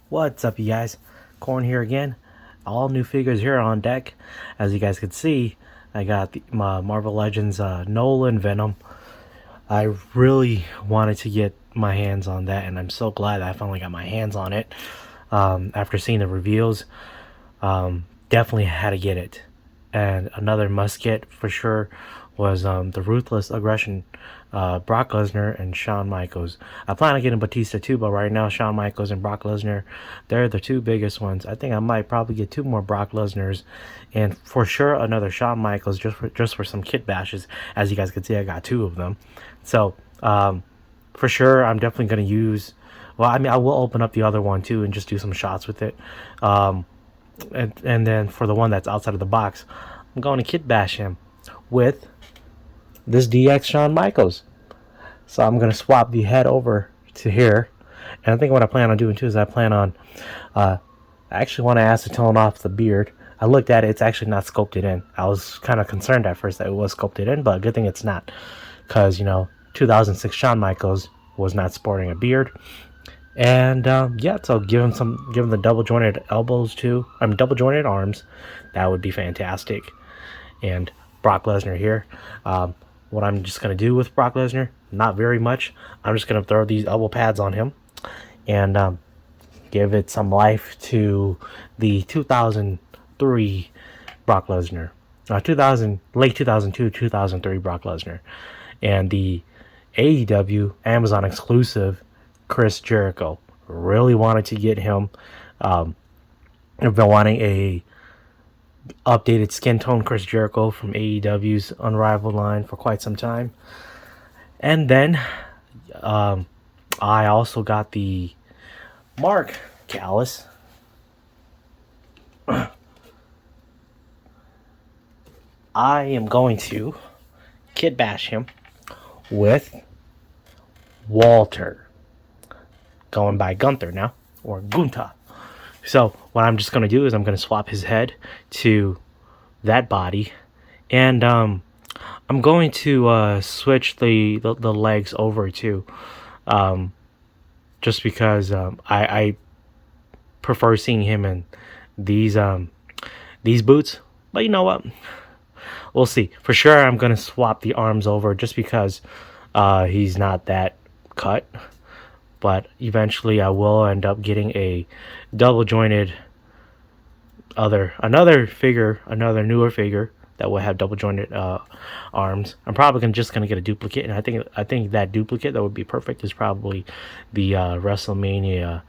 What's up, you guys? Corn here again. All new figures here on deck. As you guys can see, I got my Marvel Legends Nolan Venom. I really wanted to get my hands on that, and I'm so glad that I finally got my hands on it. After seeing the reveals, definitely had to get it. And another must get for sure was the Ruthless Aggression, Brock Lesnar and Shawn Michaels. I plan on getting Batista too, but right now Shawn Michaels and Brock Lesnar, they're the two biggest ones. I think I might probably get two more Brock Lesnars, and for sure another Shawn Michaels just for some kit bashes. As you guys can see, I got two of them. So for sure, I'm definitely going to use. Well, I mean, I will open up the other one too and just do some shots with it. And then for the one that's outside of the box, I'm going to kit bash him with this DX Shawn Michaels. So I'm going to swap the head over to here. And I think what I plan on doing too is I plan on, I actually want to acetone off the beard. I looked at it, it's actually not sculpted in. I was kind of concerned at first that it was sculpted in, but good thing it's not. Because, 2006 Shawn Michaels was not sporting a beard. And yeah, so give him the double jointed elbows too. Double jointed arms. That would be fantastic. And Brock Lesnar here. What I'm just gonna do with Brock Lesnar, not very much. I'm just gonna throw these elbow pads on him, and give it some life to the 2003 Brock Lesnar, late 2002, 2003 Brock Lesnar, and the AEW Amazon exclusive Chris Jericho. Really wanted to get him. I've been wanting a updated skin tone Chris Jericho from AEW's Unrivaled line for quite some time. And then I also got the Mark Callis. I am going to kit bash him with Walter. Going by Gunther now, or Gunta. So what I'm just going to do is I'm going to swap his head to that body, and I'm going to switch the legs over too, just because I prefer seeing him in these boots. But you know what? We'll see. For sure, I'm going to swap the arms over just because he's not that cut. But eventually I will end up getting a double jointed another newer figure that will have double jointed arms. I'm probably just gonna get a duplicate, and I think that duplicate that would be perfect is probably the WrestleMania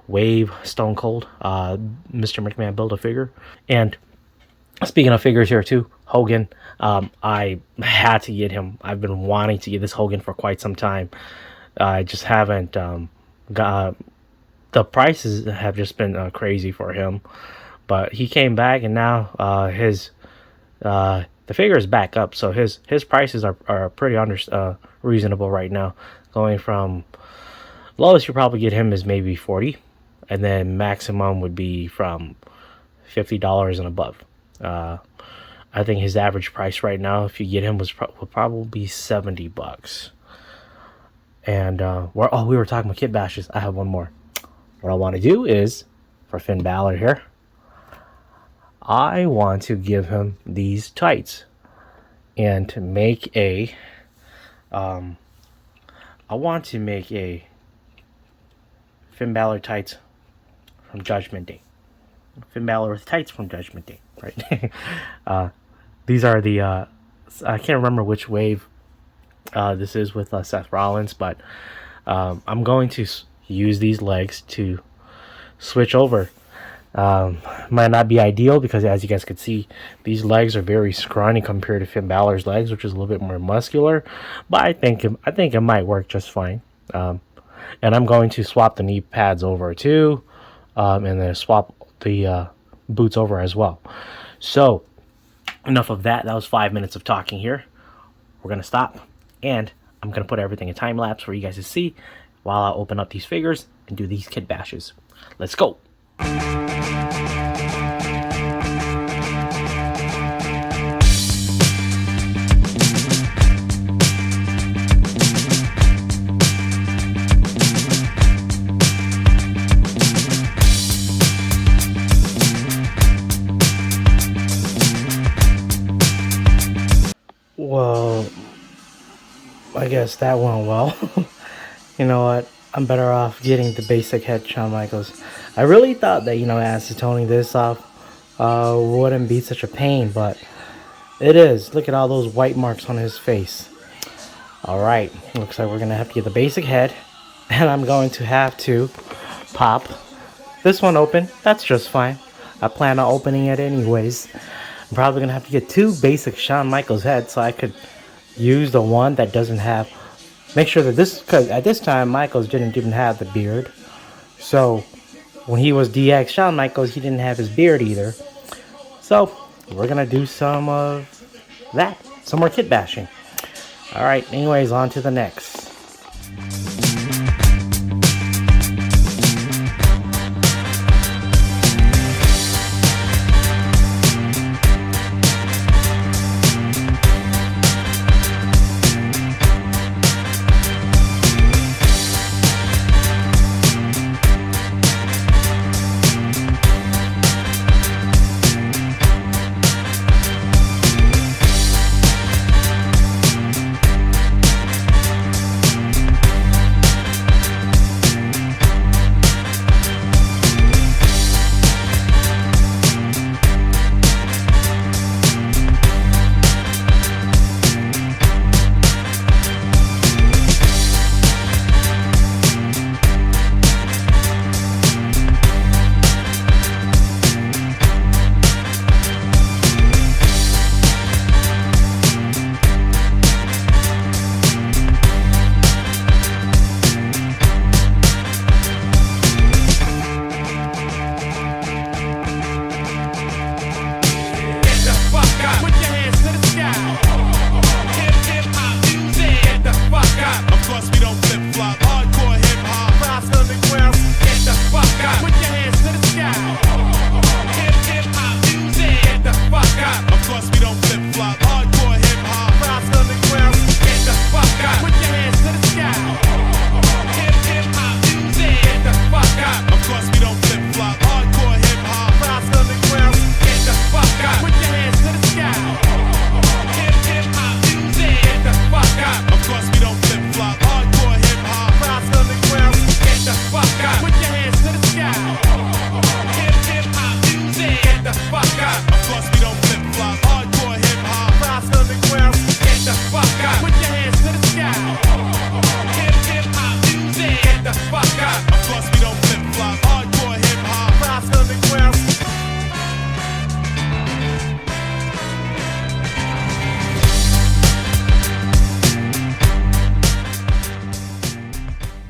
Wave Stone Cold Mr. McMahon Build-A-Figure. And speaking of figures here too, Hogan, I had to get him. I've been wanting to get this Hogan for quite some time. I just haven't got. The prices have just been crazy for him, but he came back, and now the figure is back up, so his prices are pretty reasonable right now. Going from lowest you probably get him is maybe $40, and then maximum would be from $50 and above. I think his average price right now, if you get him, would probably be $70. And we were talking about kit bashes. I have one more. What I want to do is, for Finn Balor here, I want to give him these tights, and to make a, I want to make a Finn Balor tights from Judgment Day. Finn Balor with tights from Judgment Day, right? These are the, I can't remember which wave this is with Seth Rollins, but I'm going to use these legs to switch over. Might not be ideal because, as you guys can see, these legs are very scrawny compared to Finn Balor's legs, which is a little bit more muscular. But I think it might work just fine. And I'm going to swap the knee pads over too, and then swap the boots over as well. So enough of that. That was 5 minutes of talking here. We're gonna stop. And I'm going to put everything in time lapse for you guys to see while I open up these figures and do these kit bashes. Let's go. I guess that went well. You know what? I'm better off getting the basic head Shawn Michaels. I really thought that, acetoning this off wouldn't be such a pain, but it is. Look at all those white marks on his face. Alright, looks like we're going to have to get the basic head, and I'm going to have to pop this one open. That's just fine. I plan on opening it anyways. I'm probably going to have to get 2 basic Shawn Michaels heads so I could use the one that doesn't have. Make sure that this, because at this time Michaels didn't even have the beard. So when he was DX Shawn Michaels, he didn't have his beard either. So we're going to do some of that. Some more kit bashing. Alright, anyways, on to the next.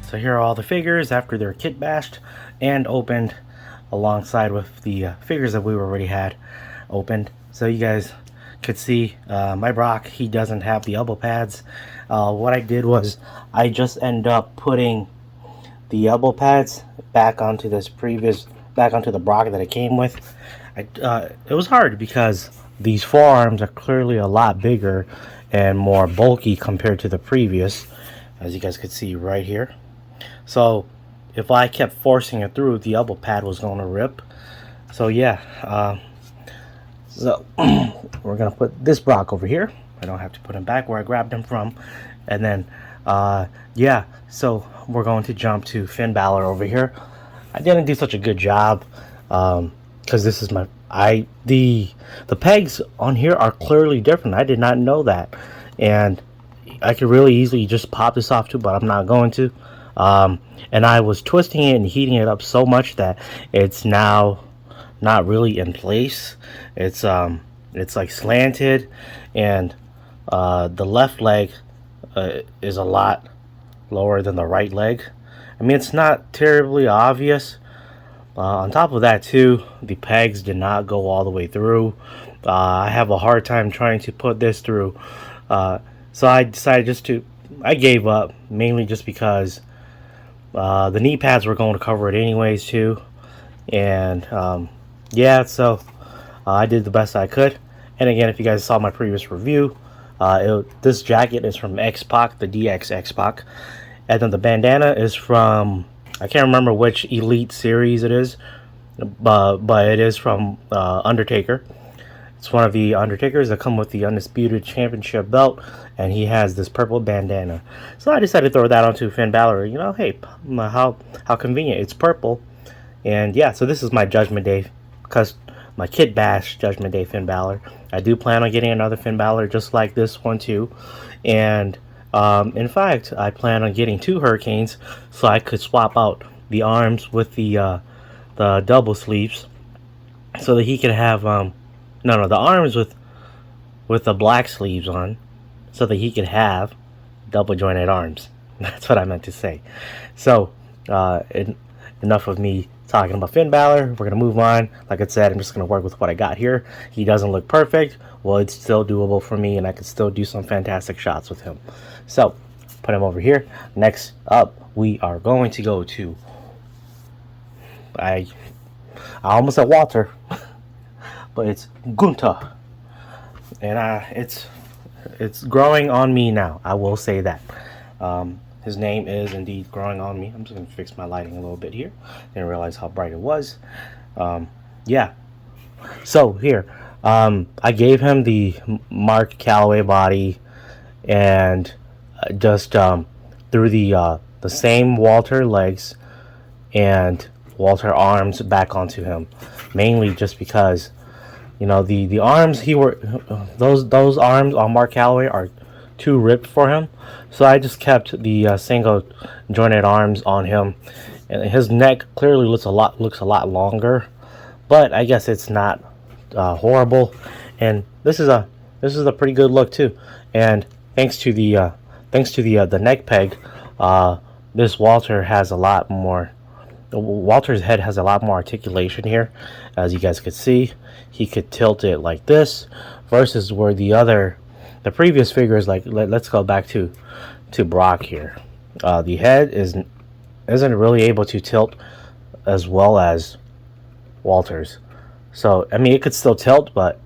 So here are all the figures after they're kit bashed and opened, alongside with the figures that we already had opened. So you guys could see my Brock, he doesn't have the elbow pads. What I did was I just ended up putting the elbow pads back onto the Brock that it came with. It was hard because these forearms are clearly a lot bigger and more bulky compared to the previous, as you guys could see right here. So if I kept forcing it through, the elbow pad was going to rip. So yeah, so we're going to put this Brock over here. I don't have to put him back where I grabbed him from. And then, yeah, so we're going to jump to Finn Balor over here. I didn't do such a good job because this is the pegs on here are clearly different. I did not know that. And I could really easily just pop this off too, but I'm not going to. And I was twisting it and heating it up so much that it's now not really in place. It's like slanted, and the left leg is a lot lower than the right leg. I mean, it's not terribly obvious. On top of that too, the pegs did not go all the way through. I have a hard time trying to put this through. So I decided I gave up, mainly just because the knee pads were going to cover it anyways too. And yeah, so I did the best I could. And again, if you guys saw my previous review, this jacket is from X-Pac, the DX X-Pac. And then the bandana is from, I can't remember which Elite series it is, but it is from Undertaker. It's one of the Undertakers that come with the Undisputed Championship belt, and he has this purple bandana. So I decided to throw that onto Finn Balor. You know, hey, how convenient. It's purple. And yeah, so this is my Judgment Day, because my Kit Bash Judgment Day Finn Balor. I do plan on getting another Finn Balor just like this one too. And in fact, I plan on getting 2 Hurricanes so I could swap out the arms with the double sleeves, so that he could have the arms with the black sleeves on, so that he could have double jointed arms. That's what I meant to say. So enough of me talking about Finn Balor. We're gonna move on. Like I said, I'm just gonna work with what I got here. He doesn't look perfect. Well, it's still doable for me, and I can still do some fantastic shots with him. So put him over here. Next up, we are going to go to I almost said Walter, but it's Gunther, and it's growing on me now. I will say that. His name is indeed growing on me. I'm just gonna fix my lighting a little bit here. Didn't realize how bright it was. Yeah. So here, I gave him the Mark Calloway body, and just threw the same Walter legs and Walter arms back onto him, mainly just because, you know, the arms those arms on Mark Calloway are too ripped for him, so I just kept the single jointed arms on him, and his neck clearly looks a lot longer, but I guess it's not horrible, and this is a pretty good look too. And thanks to the neck peg, this Walter's head has a lot more articulation here. As you guys could see, he could tilt it like this, versus where the previous figures, like let's go back to Brock here. The head isn't really able to tilt as well as Walter's. So I mean, it could still tilt, but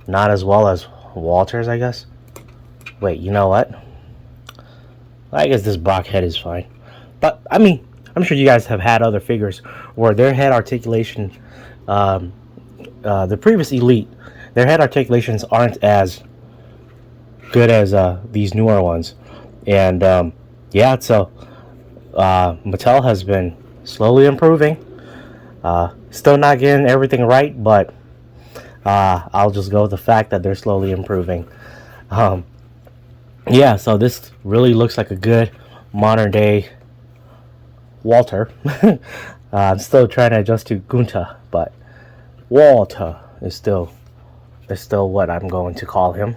not as well as Walter's, I guess. Wait, you know what? I guess this Brock head is fine. But I mean, I'm sure you guys have had other figures where their head articulation, the previous Elite, their head articulations aren't as good as these newer ones. And yeah, so Mattel has been slowly improving. Still not getting everything right, but I'll just go with the fact that they're slowly improving. Yeah, so this really looks like a good modern day Walter. I'm still trying to adjust to Gunther, but Walter is still what I'm going to call him.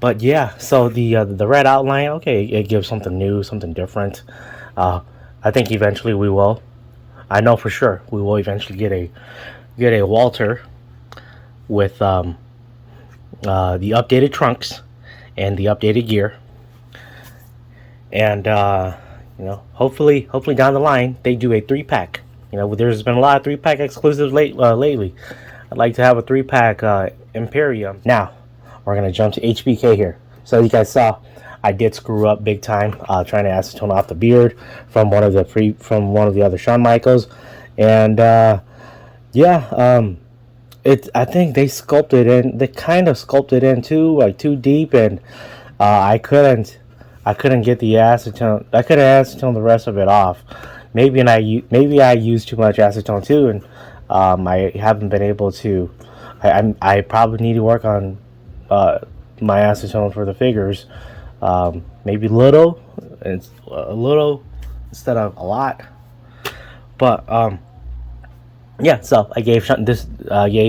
But yeah, so the red outline, okay, it gives something new, something different. I think eventually we will. I know for sure we will eventually get a Walter with the updated trunks and the updated gear. And you know, hopefully down the line they do a 3-pack. You know, there's been a lot of 3-pack exclusives lately. I'd like to have a 3-pack Imperium. Now we're gonna jump to HBK here. So you guys saw, I did screw up big time trying to acetone off the beard from one of the other Shawn Michaels, and yeah, I think they sculpted in. They kind of sculpted in too deep, and I couldn't get the acetone. I couldn't acetone the rest of it off. Maybe I used too much acetone too, and I haven't been able to. I probably need to work on my acetone for the figures. Maybe a little instead of a lot. But yeah, so I gave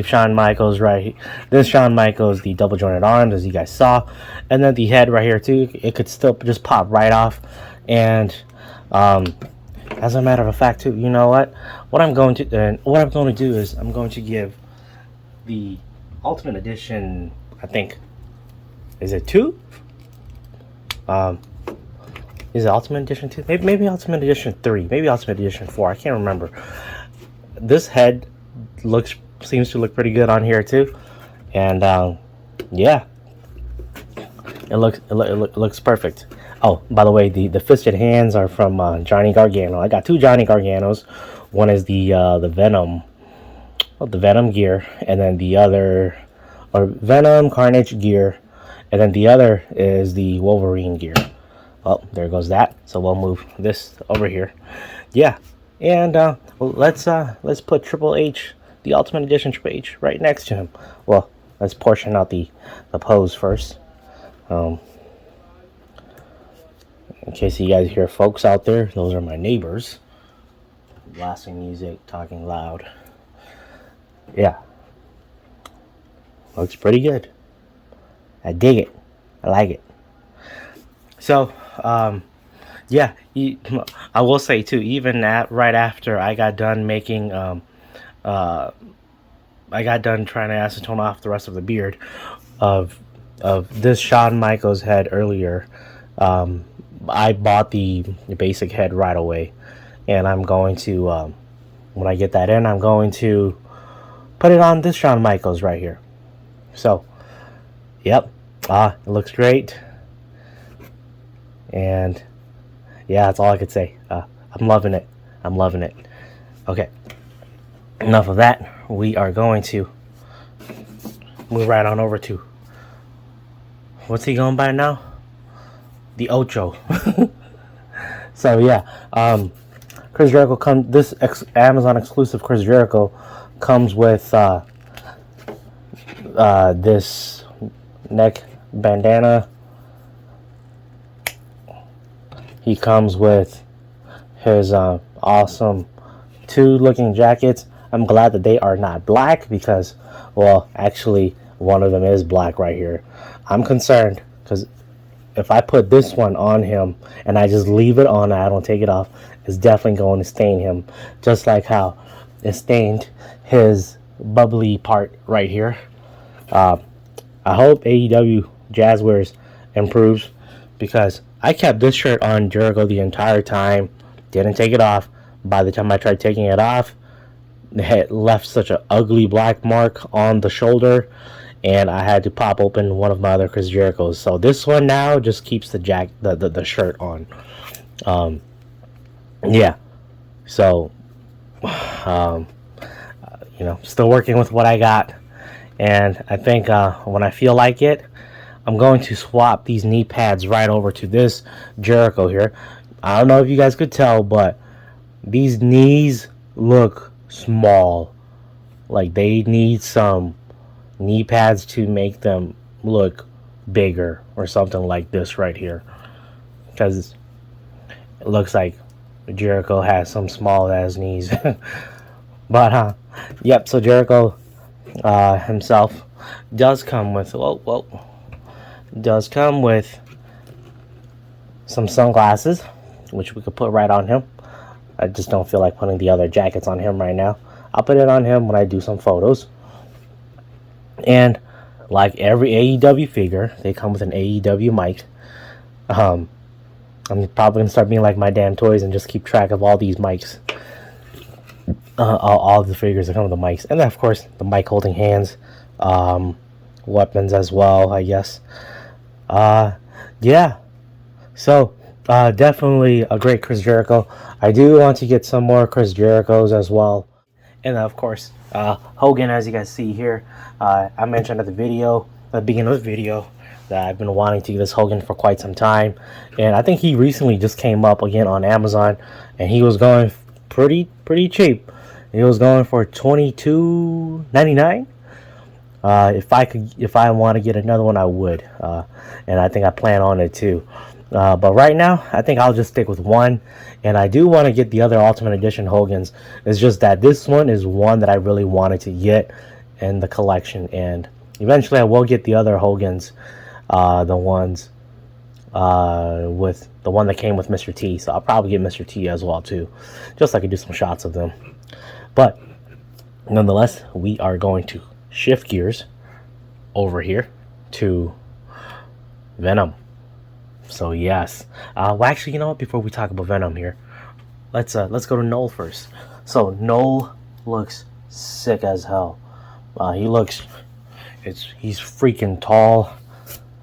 Shawn Michaels the double jointed arms, as you guys saw, and then the head right here too. It could still just pop right off. And as a matter of fact too, you know what I'm going to do is I'm going to give the Ultimate Edition, I think, is it 2? Is it Ultimate Edition 2? Maybe Ultimate Edition 3. Maybe Ultimate Edition 4. I can't remember. This head seems to look pretty good on here too, and yeah, it looks perfect. Oh, by the way, the fisted hands are from Johnny Gargano. I got 2 Johnny Garganos. One is the Venom the Venom gear, and then the other, or Venom, Carnage gear, and then the other is the Wolverine gear. Oh, there goes that. So we'll move this over here. Yeah, and well, let's put Triple H, the Ultimate Edition Triple H, right next to him. Well, let's portion out the pose first. In case you guys hear folks out there, those are my neighbors. Blasting music, talking loud. Yeah. Looks pretty good. I dig it. I like it. So, yeah, I will say too, even right after I got done making, I got done trying to acetone off the rest of the beard of this Shawn Michaels head earlier. I bought the basic head right away, and I'm going to, when I get that in, I'm going to put it on this Shawn Michaels right here. So, yep, it looks great, and yeah, that's all I could say. I'm loving it. I'm loving it. Okay, enough of that. We are going to move right on over to, what's he going by now? The Ocho. So yeah, Chris Jericho this Amazon exclusive Chris Jericho comes with this neck bandana. He comes with his awesome 2 looking jackets. I'm glad that they are not black because, well, actually one of them is black right here. I'm concerned because if I put this one on him and I just leave it on, I don't take it off, it's definitely going to stain him, just like how it stained his bubbly part right here. I hope AEW Jazzwares improves, because I kept this shirt on Jericho the entire time, didn't take it off. By the time I tried taking it off, it had left such an ugly black mark on the shoulder, and I had to pop open one of my other Chris Jerichos. So this one now just keeps the shirt on. Yeah. So, still working with what I got, and I think when I feel like it, I'm going to swap these knee pads right over to this Jericho here. I don't know if you guys could tell, but these knees look small. Like they need some knee pads to make them look bigger or something like this right here, because it looks like Jericho has some small ass knees. But yep, so Jericho himself does come with some sunglasses, which we could put right on him. I just don't feel like putting the other jackets on him right now. I'll put it on him when I do some photos. And like every AEW figure, they come with an AEW mic. I'm probably gonna start being like My Damn Toys and just keep track of all these mics. All the figures that come with the mics, and then of course the mic holding hands, weapons as well, I guess. Yeah. So definitely a great Chris Jericho. I do want to get some more Chris Jerichos as well. And of course, Hogan, as you guys see here, I mentioned at the beginning of the video, that I've been wanting to get this Hogan for quite some time. And I think he recently just came up again on Amazon, and he was going pretty cheap. He was going for $22.99. If I want to get another one, I would. And I think I plan on it too. But right now, I think I'll just stick with one. And I do want to get the other Ultimate Edition Hogans. It's just that this one is one that I really wanted to get in the collection. And eventually I will get the other Hogans. The ones with the one that came with Mr. T. So I'll probably get Mr. T as well too. Just so I can do some shots of them. But nonetheless, we are going to shift gears over here to Venom. So yes, well, actually, you know what? Before we talk about Venom here, let's go to Noel first. So Noel looks sick as hell. He's freaking tall.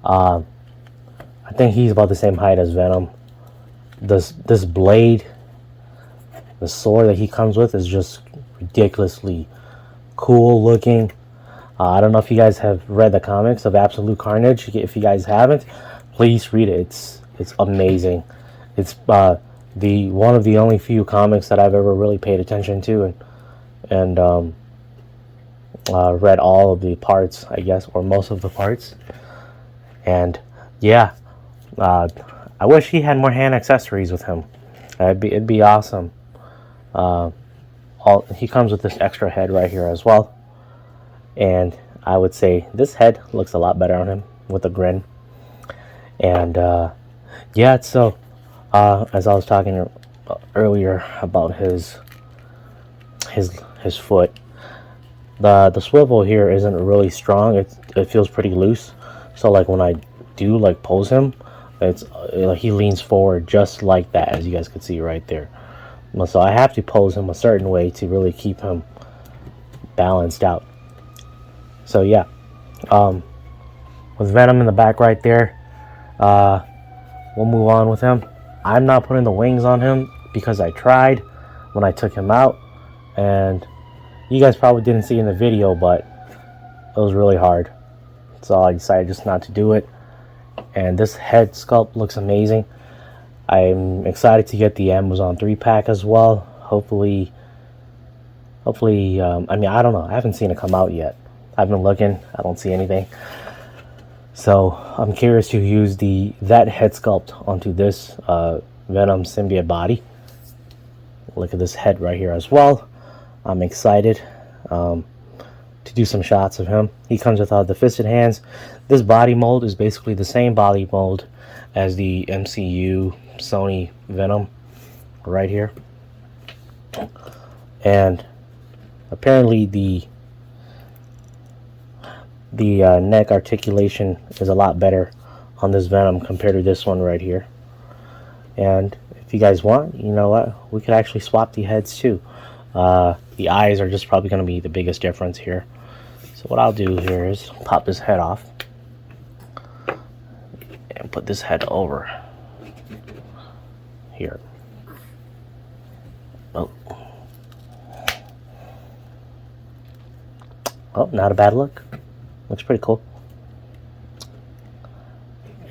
I think he's about the same height as Venom. This blade, the sword that he comes with, is just ridiculously cool looking. I don't know if you guys have read the comics of Absolute Carnage. If you guys haven't, please read it. It's amazing. It's the one of the only few comics that I've ever really paid attention to and read all of the parts, I guess, or most of the parts. And yeah, I wish he had more hand accessories with him. It'd be awesome. He comes with this extra head right here as well. And I would say this head looks a lot better on him with a grin. And yeah, so as I was talking earlier about his foot, the swivel here isn't really strong. It feels pretty loose. So like when I do like pose him, it's he leans forward just like that, as you guys can see right there. So I have to pose him a certain way to really keep him balanced out. So yeah, with Venom in the back right there, we'll move on with him. I'm not putting the wings on him because I tried when I took him out, and you guys probably didn't see in the video, but it was really hard. So I decided just not to do it. And this head sculpt looks amazing. I'm excited to get the Amazon 3-pack as well. Hopefully, I mean, I don't know. I haven't seen it come out yet. I've been looking. I don't see anything. So I'm curious to use that head sculpt onto this Venom symbiote body. Look at this head right here as well. I'm excited to do some shots of him. He comes with the fisted hands. This body mold is basically the same body mold as the MCU Sony Venom right here. And apparently the neck articulation is a lot better on this Venom compared to this one right here. And if you guys want, you know what, we could actually swap the heads too. The eyes are just probably going to be the biggest difference here. So what I'll do here is pop this head off and put this head over here. Oh, not a bad look. Looks pretty cool.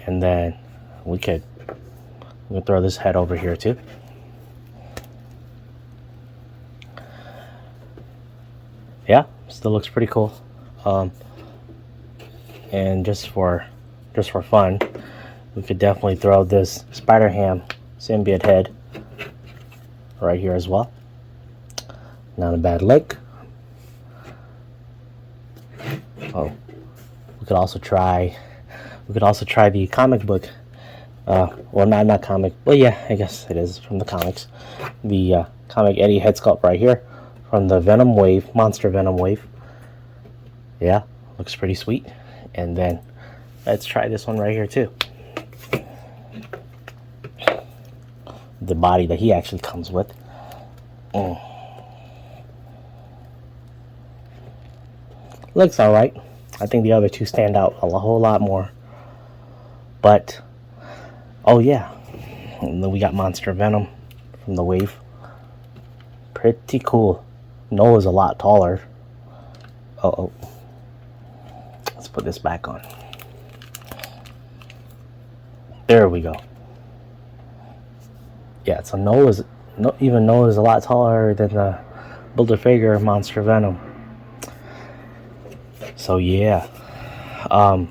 And then we could throw this head over here too. Yeah, still looks pretty cool. And just for fun, we could definitely throw this Spider-Ham symbiote head right here as well. Not a bad look. Oh, we could also try the comic book. Well, not comic. Well, yeah, I guess it is from the comics. The comic Eddie head sculpt right here from the Venom wave, Monster Venom wave. Yeah, looks pretty sweet. And then let's try this one right here too. The body that he actually comes with. Looks alright. I think the other two stand out a whole lot more. But, oh yeah. And then we got Monster Venom from the wave. Pretty cool. Noah's a lot taller. Oh. Let's put this back on. There we go. Yeah, so Noah's a lot taller than the Build-A-Figure Monster Venom. So yeah. So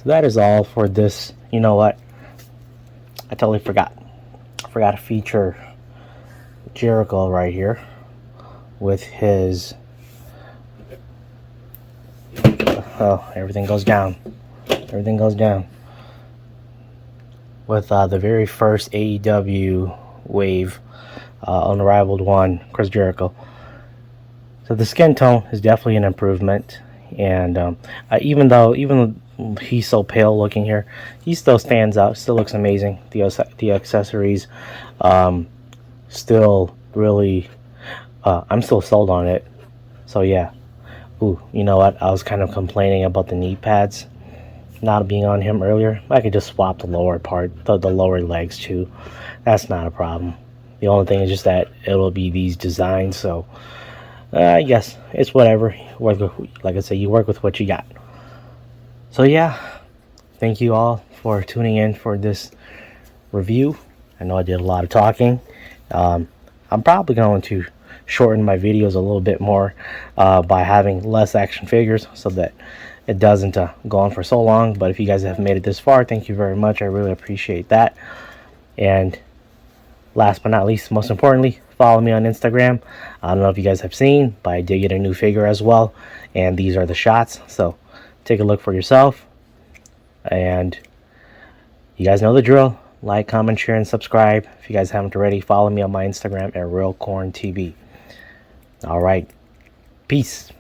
that is all for this. You know what? I totally forgot. I forgot to feature Jericho right here with his. Oh, everything goes down. Everything goes down. With the very first AEW wave, Unrivaled One, Chris Jericho. So the skin tone is definitely an improvement, and even though he's so pale looking here, he still stands out. Still looks amazing. The accessories, still really, I'm still sold on it. So yeah. Ooh, you know what? I was kind of complaining about the knee pads not being on him earlier. I could just swap the lower part, the lower legs too. That's not a problem. The only thing is just that it'll be these designs, so I guess it's whatever. Like I said, you work with what you got. So yeah, thank you all for tuning in for this review. I know I did a lot of talking. I'm probably going to shorten my videos a little bit more by having less action figures so that it doesn't go on for so long. But if you guys have made it this far, thank you very much. I really appreciate that. And last but not least, most importantly, follow me on Instagram. I don't know if you guys have seen, but I did get a new figure as well. And these are the shots. So take a look for yourself. And you guys know the drill. Like, comment, share, and subscribe. If you guys haven't already, follow me on my Instagram at realcorntb. All right. Peace.